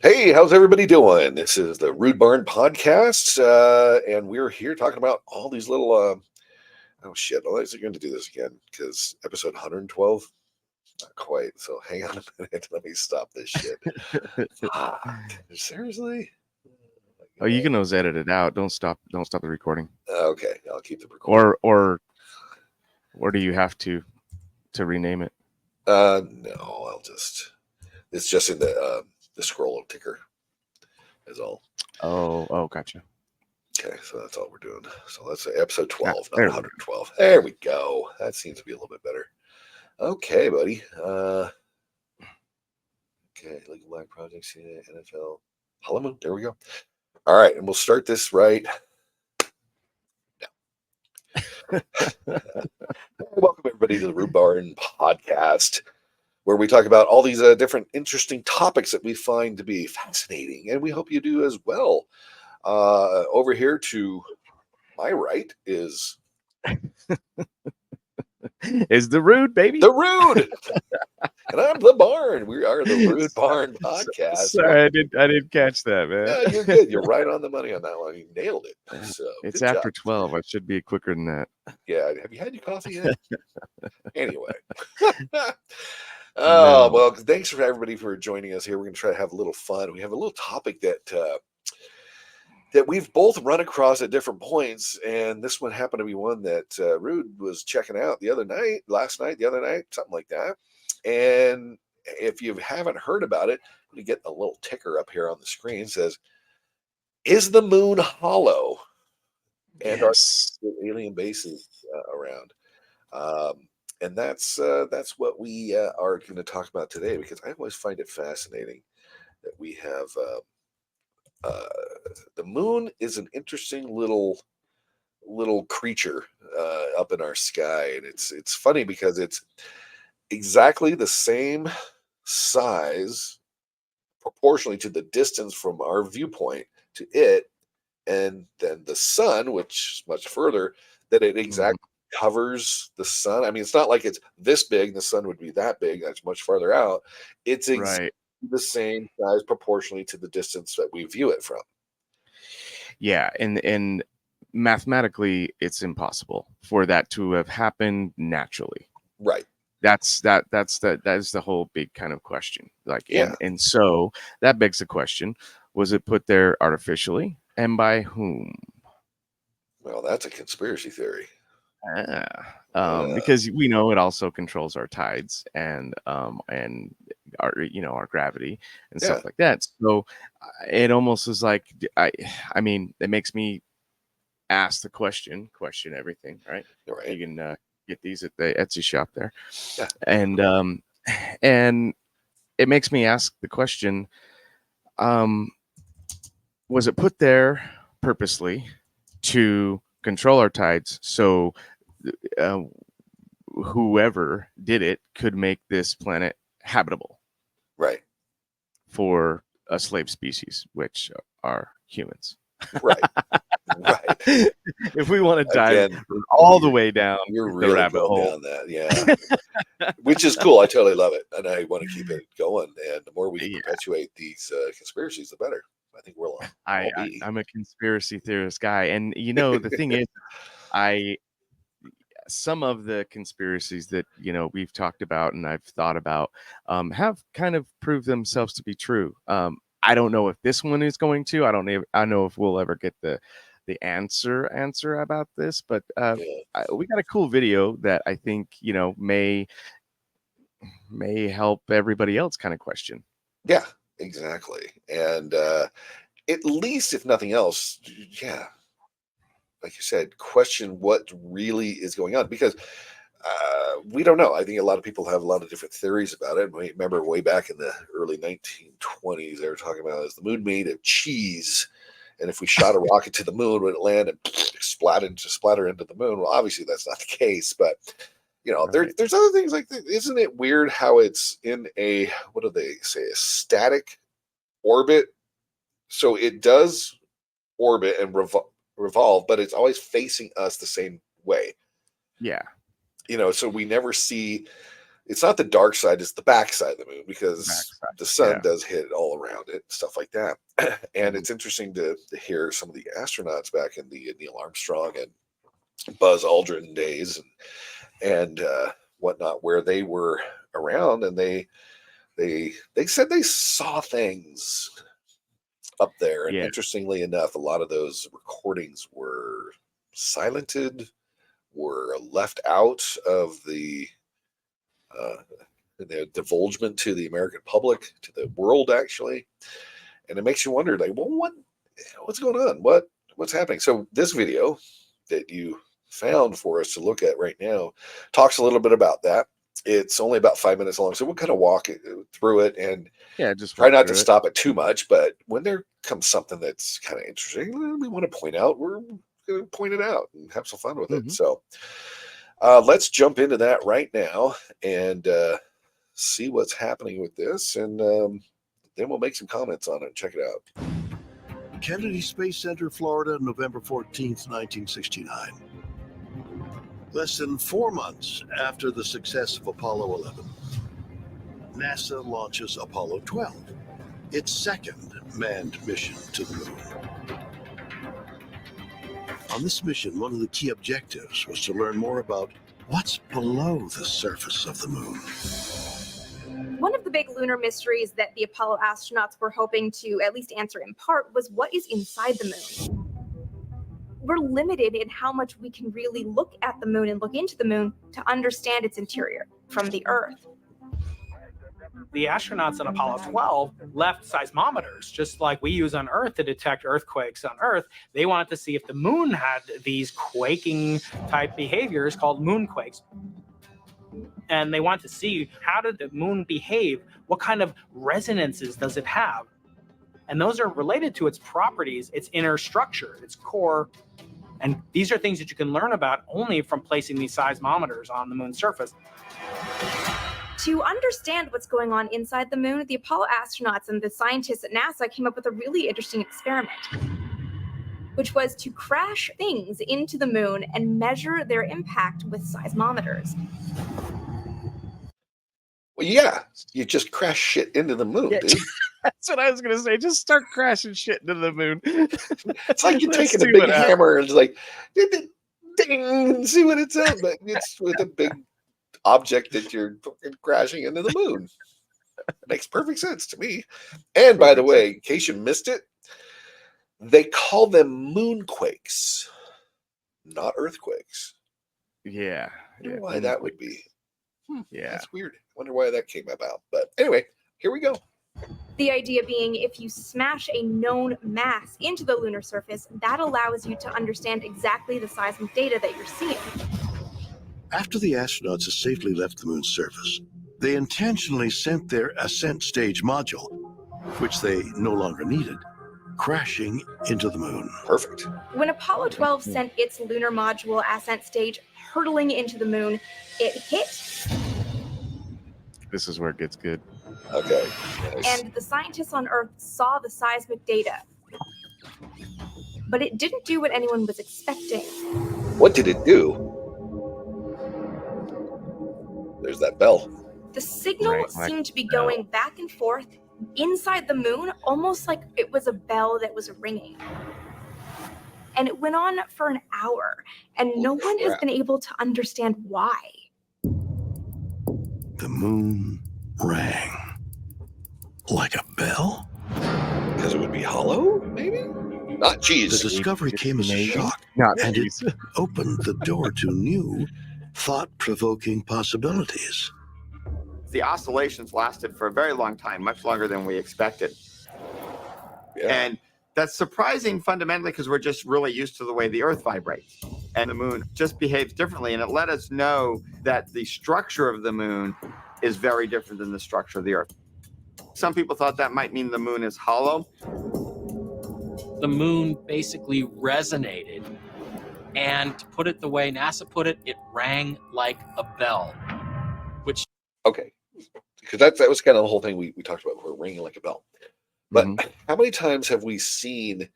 Hey, how's everybody doing? This is the Rude Barn Podcast, and we're here talking about all these little. Oh shit! I was going to do this again because episode 112, not quite. So hang on a minute. Let me stop this shit. Fuck. Seriously? Oh, you can always edit it out. Don't stop the recording. Okay, I'll keep the recording. Or do you have to rename it? No, I'll just. It's just in the scroll ticker. Is all. Oh, gotcha. Okay, so that's all we're doing. So let's say episode Ah, 12, not there we go. 112. There we go. That seems to be a little bit better. Okay, buddy. Okay, League of Black Projects, NFL, Hollywood. There we go. All right, and we'll start this right now. Welcome everybody to the Root Barn Podcast, where we talk about all these different interesting topics that we find to be fascinating, and we hope you do as well. Over here to my right is Is the Rude, baby? the Rude. And I'm the Barn. We are the Rude Barn Podcast. Sorry, I didn't catch that, man. Yeah, you're good. You're right on the money on that one. You nailed it. So It's good after job. 12. I should be quicker than that. Yeah. Have you had your coffee yet? Anyway. No. Well, thanks for everybody for joining us here. We're going to try to have a little fun. We have a little topic that we've both run across at different points, and this one happened to be one that Rude was checking out the other night, something like that. And if you haven't heard about it, you get a little ticker up here on the screen says, "Is the moon hollow?" And are Yes. there alien bases around? And that's what we are going to talk about today, because I always find it fascinating that we have uh, the moon is an interesting little creature up in our sky, and it's funny because it's exactly the same size proportionally to the distance from our viewpoint to it, and then the sun, which is much further, that it Mhm. exactly covers the sun. I mean, it's not like it's this big, the sun would be that big, that's much farther out. It's exactly Right. the same size proportionally to the distance that we view it from. Yeah, and mathematically, it's impossible for that to have happened naturally. Right. That's the whole big kind of question. Like, Yeah. and so that begs the question: was it put there artificially, and by whom? Well, that's a conspiracy theory. Because we know it also controls our tides and our our gravity and Yeah. stuff like that. So it almost is like I mean, it makes me ask the question everything, right? Right. You can get these at the Etsy shop there, Yeah. and it makes me ask the question: um, was it put there purposely to control our tides? So uh, whoever did it could make this planet habitable Right. for a slave species, which are humans. Right. Right. If we want to dive Again, all the way down you're the really rabbit going hole. down that. Yeah. Which is cool. I totally love it. And I want to keep it going. And the more we can Yeah, perpetuate these conspiracies, the better. I think we'll I, all I be. I'm a conspiracy theorist guy, and the thing is, I some of the conspiracies that we've talked about and I've thought about have kind of proved themselves to be true. I don't know if this one is going to. I know if we'll ever get the answer about this, but Yeah. we got a cool video that I think may help everybody else kind of question. Yeah, exactly. And at least, if nothing else, yeah, like you said, question what really is going on, because we don't know. I think a lot of people have a lot of different theories about it. Remember way back in the early 1920s, they were talking about, is the moon made of cheese? And if we shot a rocket to the moon, would it land and splatter into the moon? Well, obviously that's not the case, but Right. there's other things like that. Isn't it weird how it's in a, what do they say, a static orbit? So it does orbit and revolve, but it's always facing us the same way. Yeah. So we never see it's not the dark side, it's the back side of the moon, The because backside. the sun Yeah. does hit all around it, stuff like that. And Mhm. it's interesting to hear some of the astronauts back in the Neil Armstrong and Buzz Aldrin days and whatnot, where they were around, and they said they saw things up there. And Yeah. interestingly enough, a lot of those recordings were silented, were left out of uh, the divulgement to the American public, to the world, actually. And it makes you wonder, like, well, what's going on? What's happening? So this video that you found for us to look at right now talks a little bit about that. It's only about 5 minutes long, so we'll kind of walk through it and Yeah, just try walk not to through it. stop it too much. But when there comes something that's kind of interesting, we want to point out, we're going to point it out and have some fun with it. Mhm. So let's jump into that right now and see what's happening with this, and then we'll make some comments on it. Check it out. Kennedy Space Center, Florida, November 14th, 1969. Less than 4 months after the success of Apollo 11, NASA launches Apollo 12, its second manned mission to the moon. On this mission, one of the key objectives was to learn more about what's below the surface of the moon. One of the big lunar mysteries that the Apollo astronauts were hoping to at least answer in part was what is inside the moon. We're limited in how much we can really look at the moon and look into the moon to understand its interior from the Earth. The astronauts on Apollo 12 left seismometers, just like we use on Earth to detect earthquakes on Earth. They wanted to see if the moon had these quaking type behaviors called moonquakes. And they want to see, how did the moon behave? What kind of resonances does it have? And those are related to its properties, its inner structure, its core. And these are things that you can learn about only from placing these seismometers on the moon's surface. To understand what's going on inside the moon, the Apollo astronauts and the scientists at NASA came up with a really interesting experiment, which was to crash things into the moon and measure their impact with seismometers. Well, yeah, you just crash shit into the moon, Yeah. dude. That's what I was gonna say. Just start crashing shit into the moon. It's like you're Let's taking a see big what happens. hammer and it's like, ding, ding, ding, see what it sounds like. It's with a big object that you're fucking crashing into the moon. Makes perfect sense to me. And by the Perfect sense. way, in case you missed it, they call them moonquakes, not earthquakes. Yeah. I wonder Yeah. why that would be. Yeah. That's weird. I wonder why that came about. But anyway, here we go. The idea being, if you smash a known mass into the lunar surface, that allows you to understand exactly the seismic data that you're seeing. After the astronauts had safely left the moon's surface, they intentionally sent their ascent stage module, which they no longer needed, crashing into the moon. Perfect. When Apollo 12 sent its lunar module ascent stage hurtling into the moon, it hit, This is where it gets good. Okay. Nice. and the scientists on Earth saw the seismic data. But it didn't do what anyone was expecting. What did it do? There's that bell. The signal Right, like seemed to be a bell. going back and forth inside the moon, almost like it was a bell that was ringing. And it went on for an hour, and no one has crap. been able to understand why. The moon rang like a bell. Because it would be hollow, maybe? Not The cheese. discovery came as a Maybe. shock, Not and it cheese. opened the door to new, thought-provoking possibilities. The oscillations lasted for a very long time, much longer than we expected. Yeah. And that's surprising fundamentally because we're just really used to the way the Earth vibrates. And the moon just behaves differently. And it let us know that the structure of the moon is very different than the structure of the Earth. Some people thought that might mean the moon is hollow. The moon basically resonated. And to put it the way NASA put it, it rang like a bell, which Okay. Because that was kind of the whole thing we talked about. We're ringing like a bell. But how many times have we seen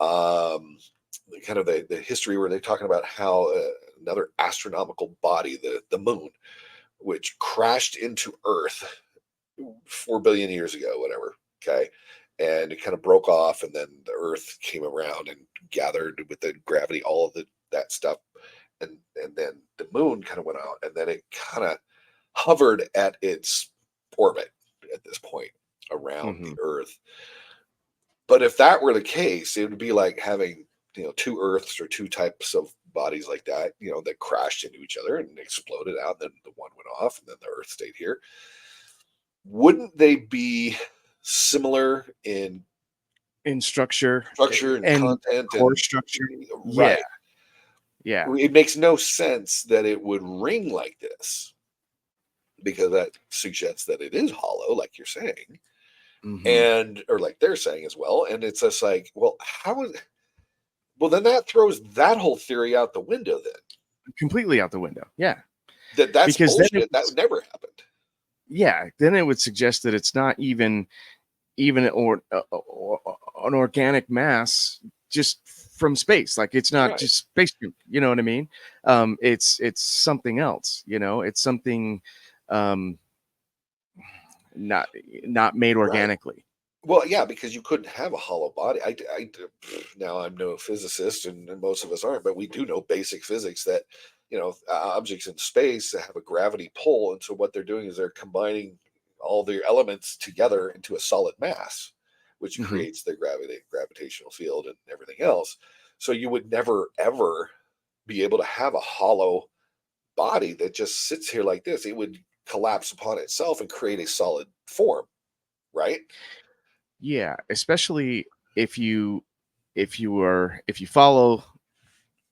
kind of the history where they're talking about how another astronomical body, the moon, which crashed into Earth 4 billion years ago, whatever. Okay. And it kind of broke off, and then the Earth came around and gathered with the gravity, all of that stuff. And then the moon kind of went out, and then it kind of hovered at its orbit at this point around the Earth. But if that were the case, it would be like having, two Earths or two types of bodies like that, that crashed into each other and exploded out. And then the one went off, and then the Earth stayed here. Wouldn't they be similar in structure and content core and structure? right? Yeah. It makes no sense that it would ring like this, because that suggests that it is hollow, like you're saying, or like they're saying as well. And it's just like, well, well, then that throws that whole theory out the window. Then completely out the window. Yeah, that's because bullshit. That never happened. Yeah, then it would suggest that it's not even an organic mass just from space. Like, it's not just space. You know what I mean? It's something else. It's something not made organically. Well, yeah, because you couldn't have a hollow body. Now, I'm no physicist, and most of us aren't, but we do know basic physics that, objects in space have a gravity pull. And so what they're doing is they're combining all their elements together into a solid mass, which creates the gravitational field and everything else. So you would never, ever be able to have a hollow body that just sits here like this. It would collapse upon itself and create a solid form, right? Yeah, especially if you follow,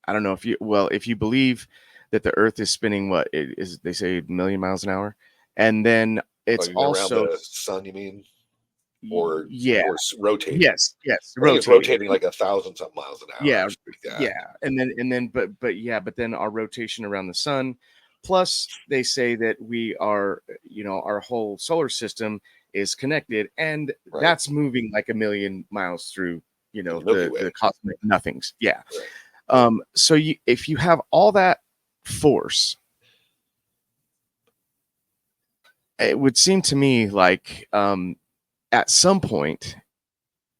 I don't know if you believe that the Earth is spinning, what it is, they say, a million miles an hour, and then it's also around the sun, you mean, or rotating? Yes, rotating like 1,000-something miles an hour. But then our rotation around the sun, plus they say that we are, our whole solar system is connected, and that's moving like a million miles through, the cosmic nothings. So if you have all that force, it would seem to me like at some point,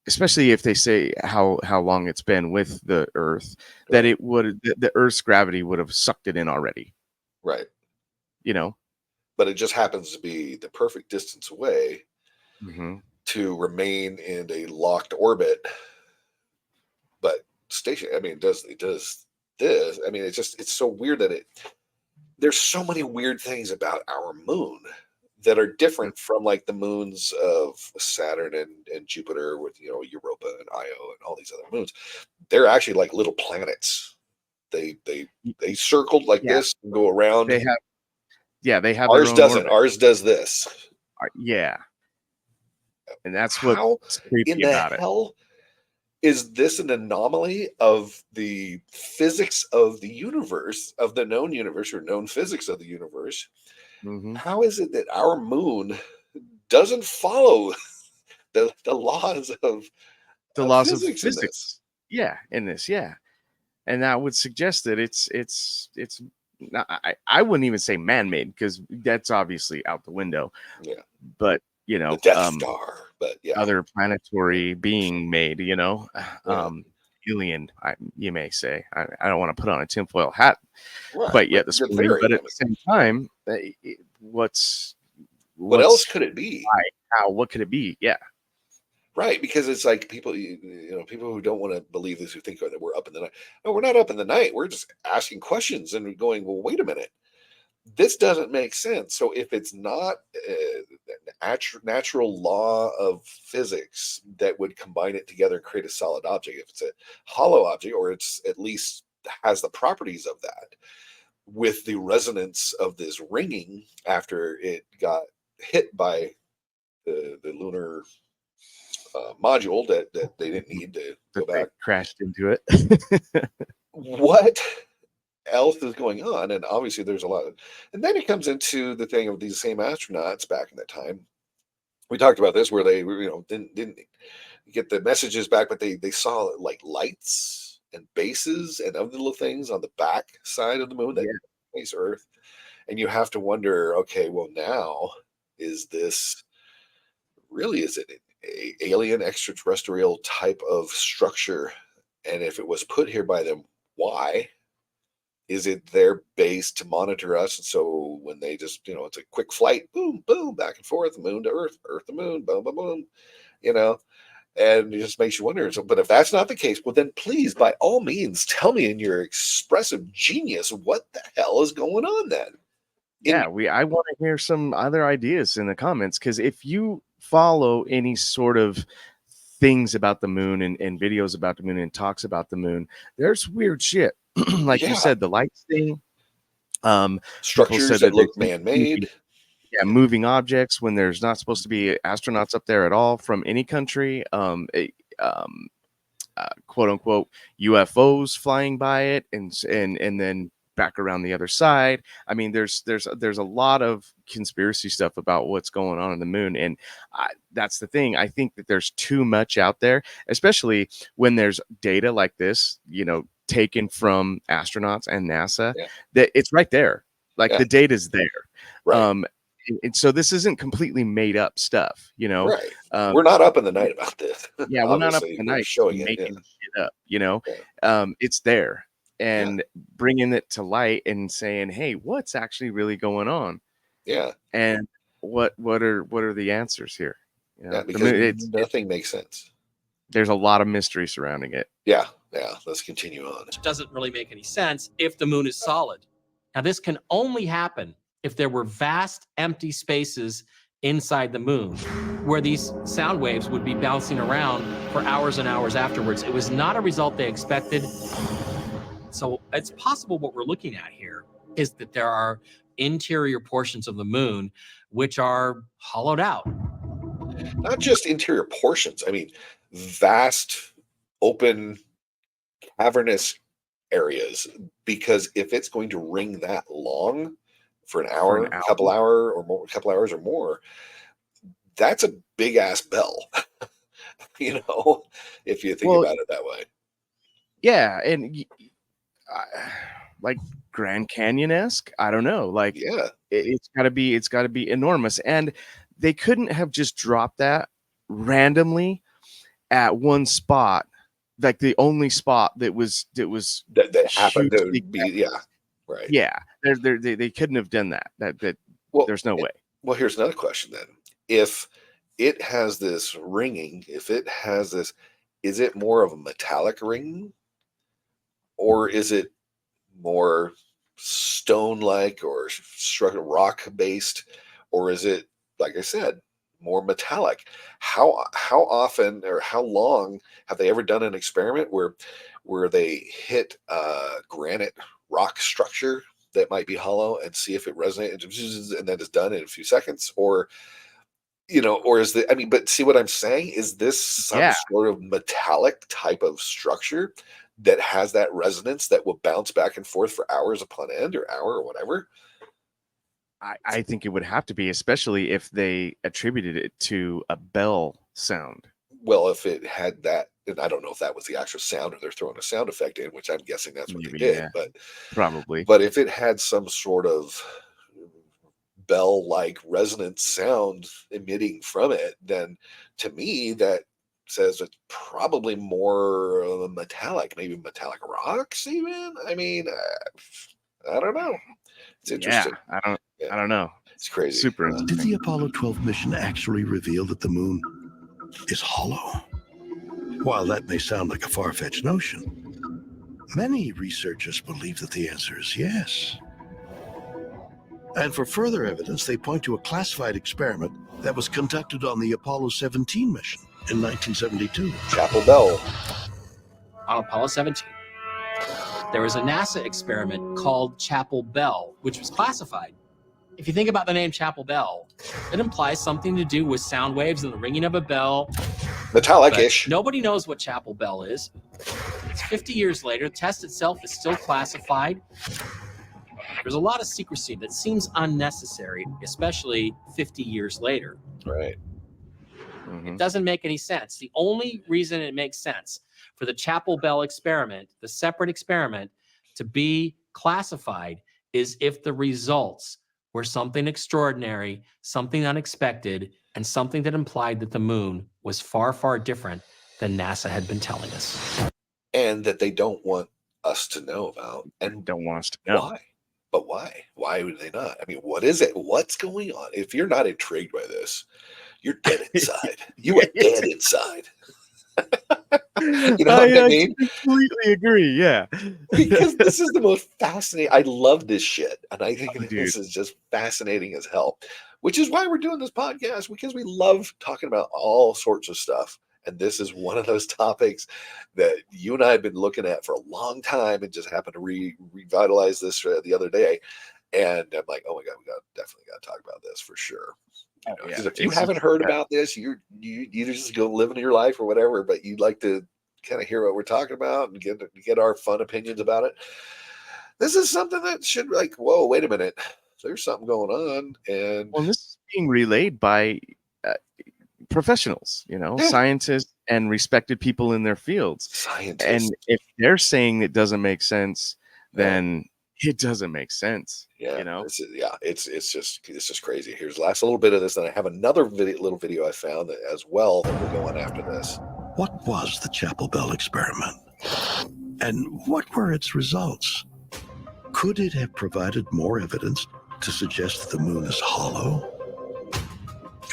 especially if they say how long it's been with the Earth, that the Earth's gravity would have sucked it in already, right? But it just happens to be the perfect distance away to remain in a locked orbit, but station. I mean, it does this. I mean, it's so weird that there's so many weird things about our moon that are different from like the moons of Saturn and Jupiter, with Europa and Io and all these other moons. They're actually like little planets. They circled like this and go around. They have ours their own doesn't. orbit. Ours does this. And that's what's creepy about it. Hell is this an anomaly of the physics of the universe, of the known universe, or known physics of the universe? How is it that our moon doesn't follow the laws of physics? In this? In this, and that would suggest that it's not, I wouldn't even say man-made, because that's obviously out the window. But the Death Star, but other planetary being made, alien, you may say. I don't want to put on a tinfoil hat quite yet this morning, but at the same time, what else could it be? What could it be? Right, because it's like people who don't want to believe this, who think that we're up in the night. No, we're not up in the night. We're just asking questions and going, well, wait a minute. This doesn't make sense. So if it's not a natural law of physics that would combine it together and create a solid object, if it's a hollow object, or it's at least has the properties of that, with the resonance of this ringing after it got hit by the lunar module that they didn't need to go back, crashed into it. What else is going on? And obviously there's a lot and then it comes into the thing of these same astronauts back in that time. We talked about this, where they didn't get the messages back, but they saw like lights and bases and other little things on the back side of the moon that face Earth. And you have to wonder, okay, well, now is this really, is it a alien extraterrestrial type of structure? And if it was put here by them, why? Is it their base to monitor us? And so when they just, it's a quick flight, boom, boom, back and forth, moon to earth, earth to moon, boom, boom, boom, you know, and it just makes you wonder. So, but if that's not the case, well, then please, by all means, tell me in your expressive genius what the hell is going on then. Yeah, I want to hear some other ideas in the comments, because if you follow any sort of things about the moon and videos about the moon and talks about the moon, there's weird shit. Like you said, the lights thing. People Structures said that look there's man-made. moving objects when there's not supposed to be astronauts up there at all from any country. Quote unquote UFOs flying by it, and then back around the other side. I mean, there's a lot of conspiracy stuff about what's going on the moon, and that's the thing. I think that there's too much out there, especially when there's data like this, taken from astronauts and NASA. That it's right there, like the data's there. Right. And so this isn't completely made up stuff, Right. We're not up in the night about this. Yeah, we're not up in the night showing it, making shit up, it's there, and bringing it to light and saying, hey, what's actually really going on? Yeah. And what are the answers here? Because nothing makes sense. There's a lot of mystery surrounding it. Yeah. Let's continue on. It doesn't really make any sense if the moon is solid. Now, this can only happen if there were vast empty spaces inside the moon where these sound waves would be bouncing around for hours and hours afterwards. It was not a result they expected. So it's possible what we're looking at here is that there are interior portions of the moon which are hollowed out. Not just interior portions. I mean, vast, open, cavernous areas. Because if it's going to ring that long, for an hour, a couple hours or more, that's a big ass bell. If you think about it that way. Yeah, and like Grand Canyon-esque, I don't know. Like, it's got to be enormous, and they couldn't have just dropped that randomly at one spot, like the only spot that happened to be. Right. Yeah, they couldn't have done that. There's no way. Well, here's another question then. If it has this ringing, if it has this, is it more of a metallic ringing, or is it more stone-like or structured rock-based, or is it, like I said, more metallic? How often or how long have they ever done an experiment where they hit granite rock structure that might be hollow and see if it resonates, and then it's done in a few seconds? Or is but see what I'm saying? Is this some sort of metallic type of structure that has that resonance that will bounce back and forth for hours upon end, or hour or whatever? I think it would have to be, especially if they attributed it to a bell sound. Well, if it had that, and I don't know if that was the actual sound or they're throwing a sound effect in, which I'm guessing that's what they did, but probably. But if it had some sort of bell-like resonance sound emitting from it, then to me that says it's probably more metallic, maybe metallic rocks even. I mean, I don't know. It's interesting. I don't know. It's crazy. Super. Did the Apollo 12 mission actually reveal that the moon is hollow? While that may sound like a far-fetched notion, many researchers believe that the answer is yes. And for further evidence, they point to a classified experiment that was conducted on the Apollo 17 mission in 1972. Chapel Bell. On Apollo 17, there was a NASA experiment called Chapel Bell, which was classified. If you think about the name Chapel Bell, it implies something to do with sound waves and the ringing of a bell. Metallic-ish. Nobody knows what Chapel Bell is. It's 50 years later. The test itself is still classified. There's a lot of secrecy that seems unnecessary, especially 50 years later. Right. It doesn't make any sense. The only reason it makes sense for the Chapel Bell experiment, the separate experiment, to be classified is if the results were something extraordinary, something unexpected, and something that implied that the moon was far, far different than NASA had been telling us. And that they don't want us to know about. And Don't want us to know. why? But why? Why would they not? I mean, what is it? What's going on? If you're not intrigued by this, you're dead inside. You are dead inside. You know what I mean? Completely agree. Yeah. Because this is the most fascinating. I love this shit. And I think Oh, this is just fascinating as hell, which is why we're doing this podcast, because we love talking about all sorts of stuff. And this is one of those topics that you and I have been looking at for a long time and just happened to revitalize this the other day. And I'm like, oh my God, definitely got to talk about this for sure. Oh, yeah. Because if you haven't heard about this, you just go living your life or whatever, but you'd like to kind of hear what we're talking about and get our fun opinions about it. This is something that should like, whoa, wait a minute. There's something going on. And Well, this is being relayed by professionals, Yeah. scientists and respected people in their fields. scientists. And if they're saying it doesn't make sense, then it doesn't make sense. Yeah, it's just crazy. Here's the last little bit of this, and I have another little video I found as well that we'll go on after this. What was the Chapel Bell experiment? And what were its results? Could it have provided more evidence to suggest that the moon is hollow?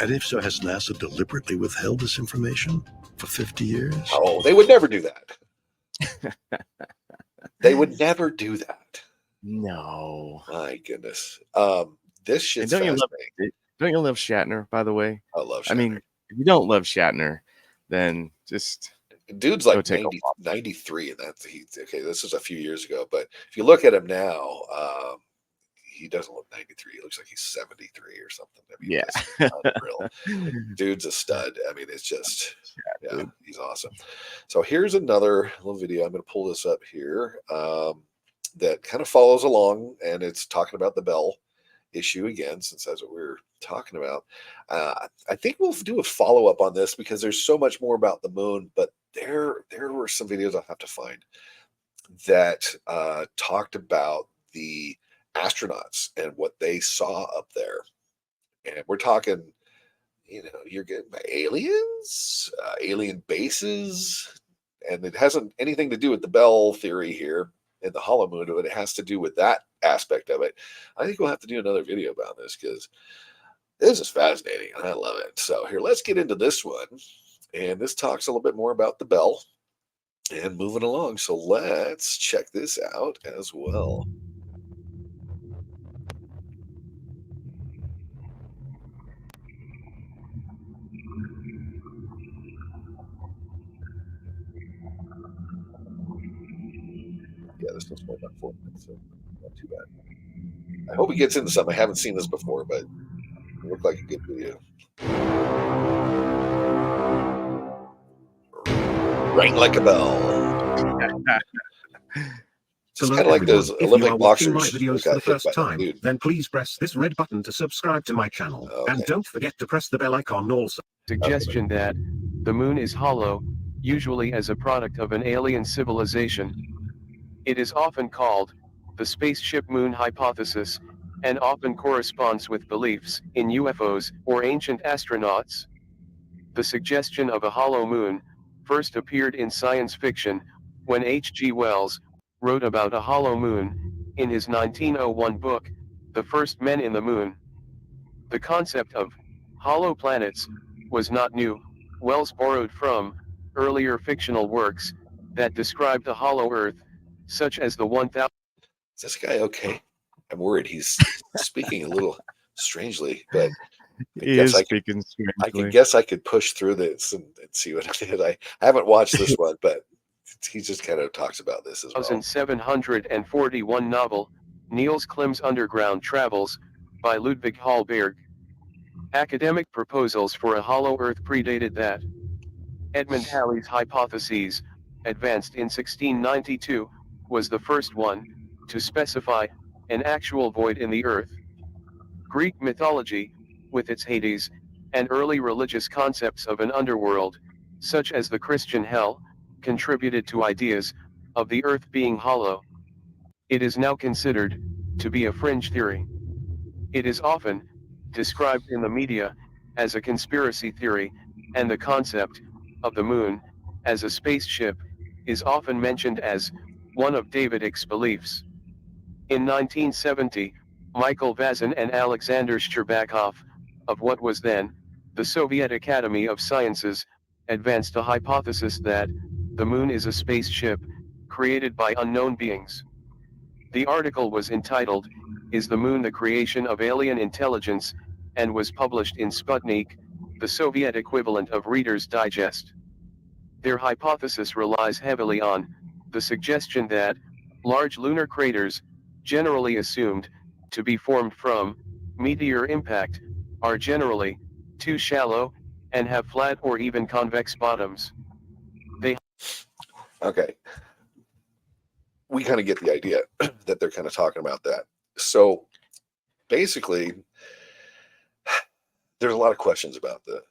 And if so, has NASA deliberately withheld this information for 50 years? Oh, they would never do that. They would never do that. No. My goodness. This shit's And fascinating. don't you love Shatner, by the way? I love Shatner. I mean, if you don't love Shatner, then just dude's go like take a 90, walk. 93, and that's okay. This is a few years ago, but if you look at him now, he doesn't look 93. He looks like he's 73 or something. I mean, Yeah. unreal. Dude's a stud. I mean, it's just, yeah, he's awesome. So here's another little video. I'm going to pull this up here that kind of follows along, and it's talking about the Bell issue again, since that's what we're talking about. I think we'll do a follow-up on this because there's so much more about the moon, but there were some videos I'll have to find that talked about the astronauts and what they saw up there. And we're talking, you're getting aliens, alien bases, and it hasn't anything to do with the Bell theory here in the hollow moon, but it has to do with that aspect of it. I think we'll have to do another video about this because this is fascinating and I love it. So here, let's get into this one. And this talks a little bit more about the Bell and moving along. So let's check this out as well. Yeah, this one's only about 4 minutes, so not too bad. I hope it gets into something. I haven't seen this before, but it looked like a good video. Ring like a bell. Just kind of like those Olympic boxers. My videos for the first time, then please press this red button to subscribe to my channel. Okay. And don't forget to press the bell icon also. Suggestion that the moon is hollow, usually as a product of an alien civilization. It is often called the spaceship moon hypothesis, and often corresponds with beliefs in UFOs or ancient astronauts. The suggestion of a hollow moon first appeared in science fiction when H.G. Wells wrote about a hollow moon in his 1901 book, The First Men in the Moon. The concept of hollow planets was not new. Wells borrowed from earlier fictional works that described a hollow Earth, such as the 1000. Is this guy okay? I'm worried he's speaking a little strangely, but I can guess I could push through this and see what it is. I haven't watched this one, but he just kind of talks about this as well. 1741 novel, Niels Klim's Underground Travels, by Ludwig Hallberg. Academic proposals for a hollow Earth predated that. Edmund Halley's hypotheses, advanced in 1692, was the first one to specify an actual void in the Earth. Greek mythology, with its Hades, and early religious concepts of an underworld, such as the Christian hell, contributed to ideas of the Earth being hollow. It is now considered to be a fringe theory. It is often described in the media as a conspiracy theory, and the concept of the moon as a spaceship is often mentioned as one of David Icke's beliefs. In 1970, Michael Vazin and Alexander Shcherbakov, of what was then the Soviet Academy of Sciences, advanced a hypothesis that the moon is a spaceship created by unknown beings. The article was entitled, "Is the Moon the Creation of Alien Intelligence?" and was published in Sputnik, the Soviet equivalent of Reader's Digest. Their hypothesis relies heavily on the suggestion that large lunar craters, generally assumed to be formed from meteor impact, are generally too shallow and have flat or even convex bottoms. Okay. We kind of get the idea that they're kind of talking about that. So basically, there's a lot of questions about the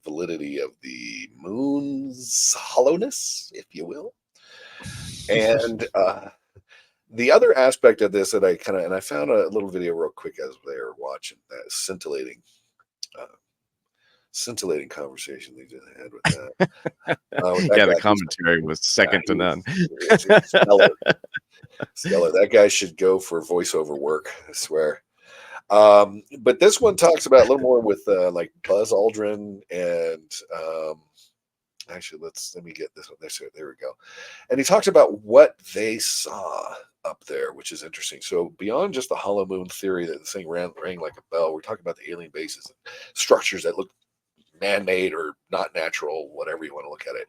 validity of the moon's hollowness, if you will. And the other aspect of this that I kind of, and I found a little video real quick as they were watching that scintillating conversation they just had with that. With that Yeah, the guy. commentary was second to none. It's stellar. Stellar. That guy should go for voiceover work, I swear. But this one talks about a little more with like Buzz Aldrin and actually let me get this one. There we go. And he talks about what they saw up there, which is interesting. So beyond just the hollow moon theory that the thing rang like a bell, we're talking about the alien bases and structures that look man-made or not natural, whatever you want to look at it.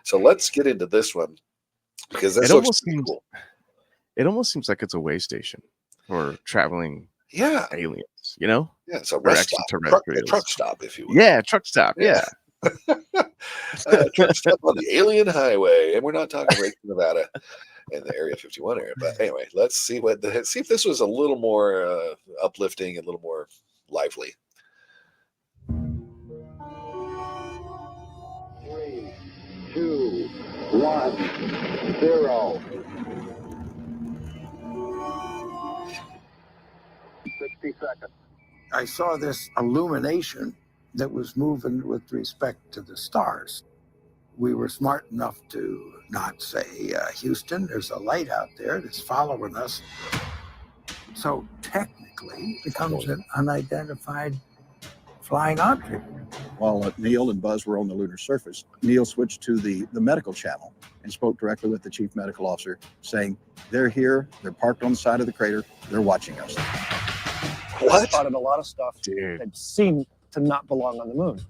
So let's get into this one because this looks pretty cool. It almost seems like it's a way station for traveling aliens, you know? Yeah, it's a Or rest stop, extraterrestrials. a truck stop, if you will. Yeah, truck stop, yeah. Truck stop on the alien highway. And we're not talking right in Nevada in the Area 51 area. But anyway, let's see if this was a little more uplifting and a little more lively. 3, 2, 1, 0. 60 seconds. I saw this illumination that was moving with respect to the stars. We were smart enough to not say, Houston, there's a light out there that's following us. So technically, it becomes an unidentified flying object. While Neil and Buzz were on the lunar surface, Neil switched to the medical channel and spoke directly with the chief medical officer, saying, "They're here, they're parked on the side of the crater, they're watching us." What? I spotted a lot of stuff that seemed to not belong on the moon.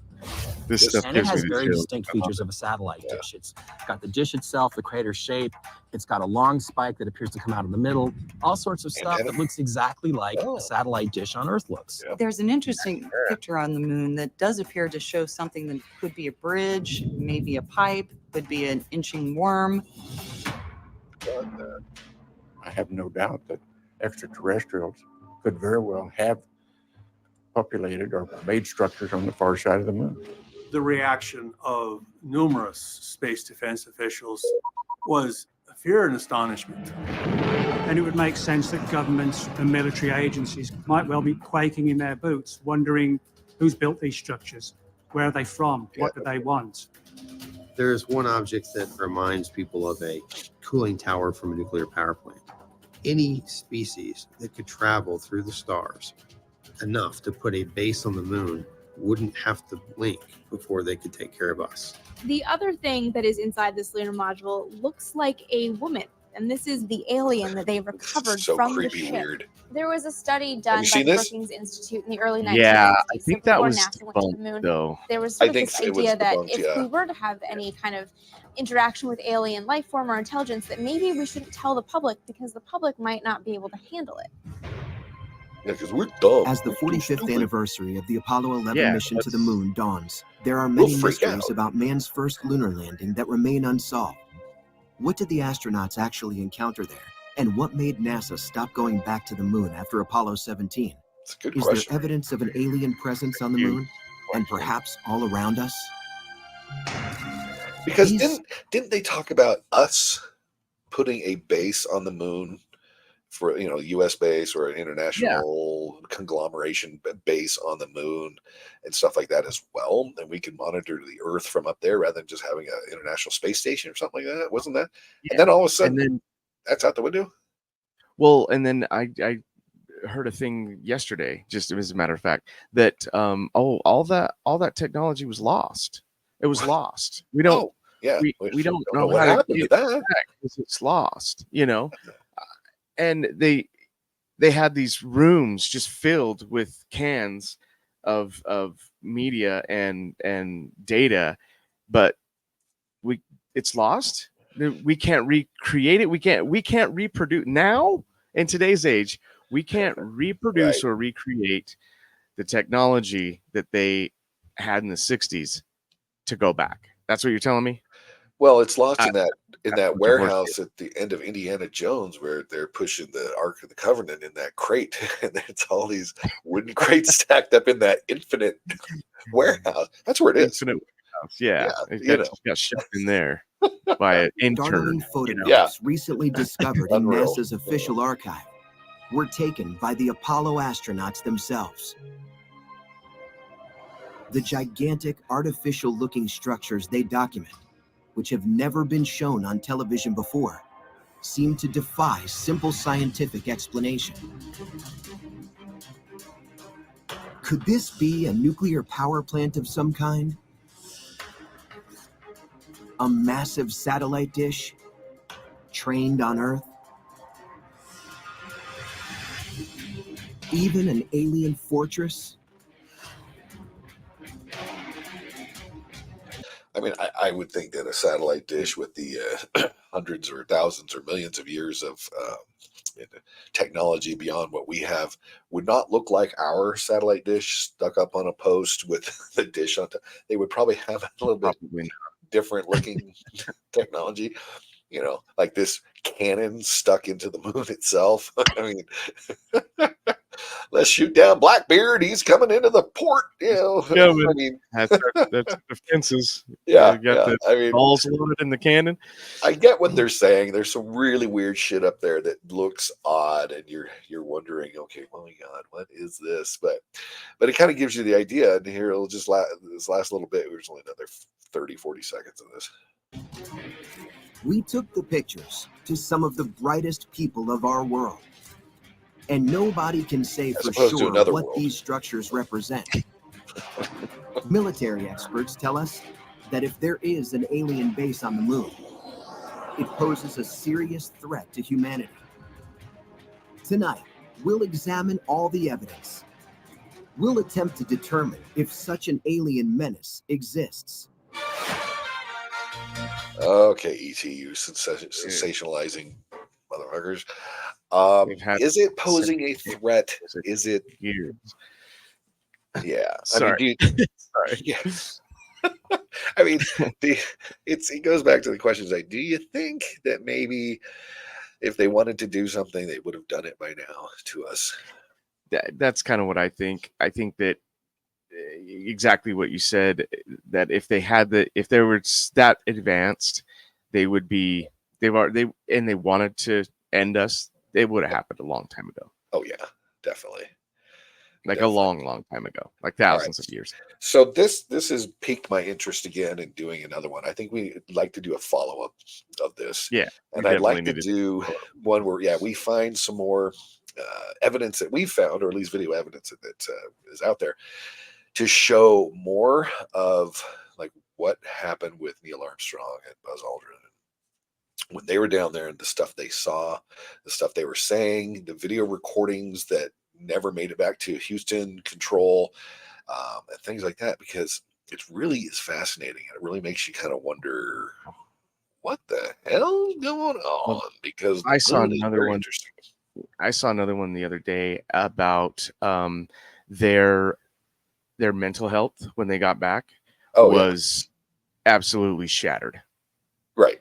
This stuff And it gives has me the very chills. distinct features of a satellite dish. It's got the dish itself, the crater shape. It's got a long spike that appears to come out of the middle. All sorts of stuff that looks exactly like a satellite dish on Earth looks. There's an interesting picture on the moon that does appear to show something that could be a bridge, maybe a pipe, could be an inching worm. I have no doubt that extraterrestrials could very well have populated or made structures on the far side of the moon. The reaction of numerous space defense officials was fear and astonishment. And it would make sense that governments and military agencies might well be quaking in their boots, wondering who's built these structures, where are they from, what do they want? There's one object that reminds people of a cooling tower from a nuclear power plant. Any species that could travel through the stars enough to put a base on the moon wouldn't have to blink before they could take care of us. The other thing that is inside this lunar module looks like a woman, and this is the alien that they recovered So from creepy, the ship. weird. There was a study done by seen the this? Brookings Institute in the early 1960s. Yeah, I think that before was NASA went to the debunked, moon. though. There was I sort of think this it was idea that debunked, if yeah. we were to have any kind of interaction with alien life form or intelligence, that maybe we shouldn't tell the public because the public might not be able to handle it. Yeah, because we're dumb. As the 45th anniversary of the Apollo 11 Yeah, mission to the moon dawns, there are We'll many freak mysteries out. about man's first lunar landing that remain unsolved. What did the astronauts actually encounter there? And what made NASA stop going back to the moon after Apollo 17? It's a good Is question. there evidence of an alien presence on the moon? And perhaps all around us? Because These- didn't they talk about us putting a base on the moon for U.S. base or an Yeah. international conglomeration base on the moon and stuff like that as well, and we can monitor the Earth from up there rather than just having an international space station or something like that. Wasn't that? And Yeah. then all of a And sudden, then, that's out the window. well, and then I heard a thing yesterday, just as a matter of fact, that all that technology was lost. It was lost. We don't Oh, yeah. we don't Don't know know what how to happened get to it that. back because it's lost, and they had these rooms just filled with cans of media and data, but it's lost. We can't recreate it. We can't reproduce now in today's age. We can't reproduce Right. or recreate the technology that they had in the 60s to go back. That's what you're telling me? Well, it's lost I, in that that's a bunch of horseshit. warehouse at the end of Indiana Jones where they're pushing the Ark of the Covenant in that crate, and it's all these wooden crates stacked up in that infinite warehouse. That's where it is. Infinite warehouse. Yeah, Yeah, it got shoved in there by an intern. Startling photographs recently discovered in Unreal. NASA's official archive were taken by the Apollo astronauts themselves. The gigantic artificial-looking structures they document, which have never been shown on television before, seem to defy simple scientific explanation. Could this be a nuclear power plant of some kind? A massive satellite dish trained on Earth? Even an alien fortress? I mean, I would think that a satellite dish with the hundreds or thousands or millions of years of technology beyond what we have would not look like our satellite dish stuck up on a post with the dish on top. They would probably have a little bit Probably not. different looking technology, like this cannon stuck into the moon itself. I mean, let's shoot down Blackbeard. He's coming into the port. I mean, that's the fences. yeah, You got yeah. the I mean, balls loaded in the cannon. I get what they're saying. There's some really weird shit up there that looks odd, and you're wondering, okay, oh my god, what is this? But it kind of gives you the idea. And here it'll just this last little bit. There's only another 30-40 seconds of this. We took the pictures to some of the brightest people of our world. And nobody can say As for opposed to sure another what world. these structures represent. Military experts tell us that if there is an alien base on the moon, it poses a serious threat to humanity. Tonight, we'll examine all the evidence. We'll attempt to determine if such an alien menace exists. Okay, ET, you sensationalizing motherfuckers. Is it posing a threat? Is it? Years. Yeah. Sorry. I mean, Sorry. Yeah. I mean, it goes back to the questions like, do you think that maybe if they wanted to do something, they would have done it by now to us? That's kind of what I think. I think that exactly what you said, that if they were that advanced, they would be, they wanted to end us, it would have happened a long time ago. Oh yeah, definitely. Like a long time ago, like thousands of years. So this has piqued my interest again in doing another one. I think we'd like to do a follow-up of this. Yeah. And I'd like to do one where, we find some more evidence that we found, or at least video evidence that is out there, to show more of like what happened with Neil Armstrong and Buzz Aldrin when they were down there, and the stuff they saw, the stuff they were saying, the video recordings that never made it back to Houston control, and things like that, because it really is fascinating, and it really makes you kind of wonder what the hell's going on, because I saw really another very one. interesting. I saw another one the other day about their mental health when they got back was absolutely shattered. Right.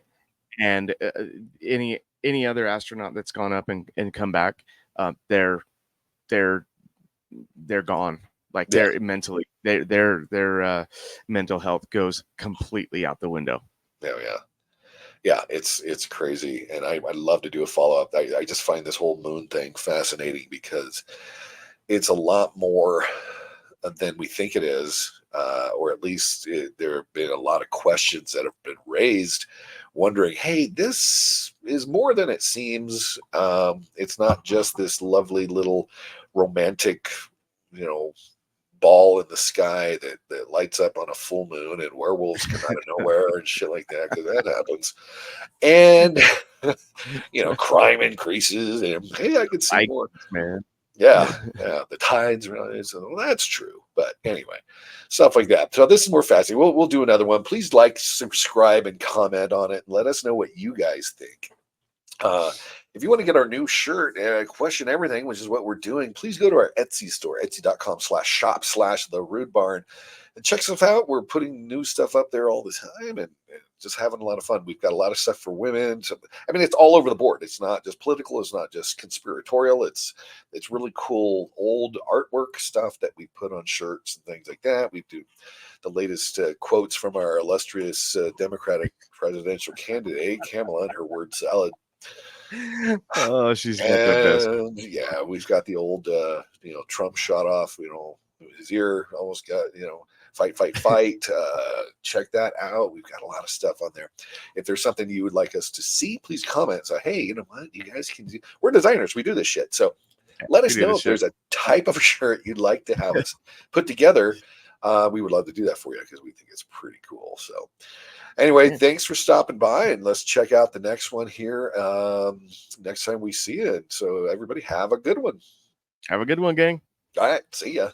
And any other astronaut that's gone up and come back, they're gone. Like they're mentally, their mental health goes completely out the window. Oh yeah. Yeah, it's crazy, and I'd love to do a follow up. I just find this whole moon thing fascinating because it's a lot more than we think it is, or at least there have been a lot of questions that have been raised, wondering, hey, this is more than it seems. It's not just this lovely little romantic, you know, ball in the sky that lights up on a full moon, and werewolves come out of nowhere and shit like that, because that happens. And crime increases, and hey, I could see more. Vikings, man. Yeah, yeah, the tides rise. So that's true. But anyway, stuff like that. So this is more fascinating. We'll do another one. Please like, subscribe, and comment on it. And let us know what you guys think. If you want to get our new shirt, question everything, which is what we're doing, please go to our Etsy store, etsy.com/shop/the Rude Barn, and check stuff out. We're putting new stuff up there all the time, and just having a lot of fun. We've got a lot of stuff for women. So, I mean, it's all over the board. It's not just political. It's not just conspiratorial. It's really cool old artwork stuff that we put on shirts and things like that. We do the latest quotes from our illustrious Democratic presidential candidate, Kamala, and her word salad. Oh, she's got the best. And yeah, we've got the old, Trump shot off, his ear almost got, fight, fight, fight. Check that out. We've got a lot of stuff on there. If there's something you would like us to see, please comment. So, hey, you know what? You guys can do, we're designers. We do this shit. So let us know if there's a type of shirt you'd like to have us put together. We would love to do that for you because we think it's pretty cool. So anyway, thanks for stopping by, and let's check out the next one here next time we see it. So everybody have a good one. Have a good one, gang. All right. See ya.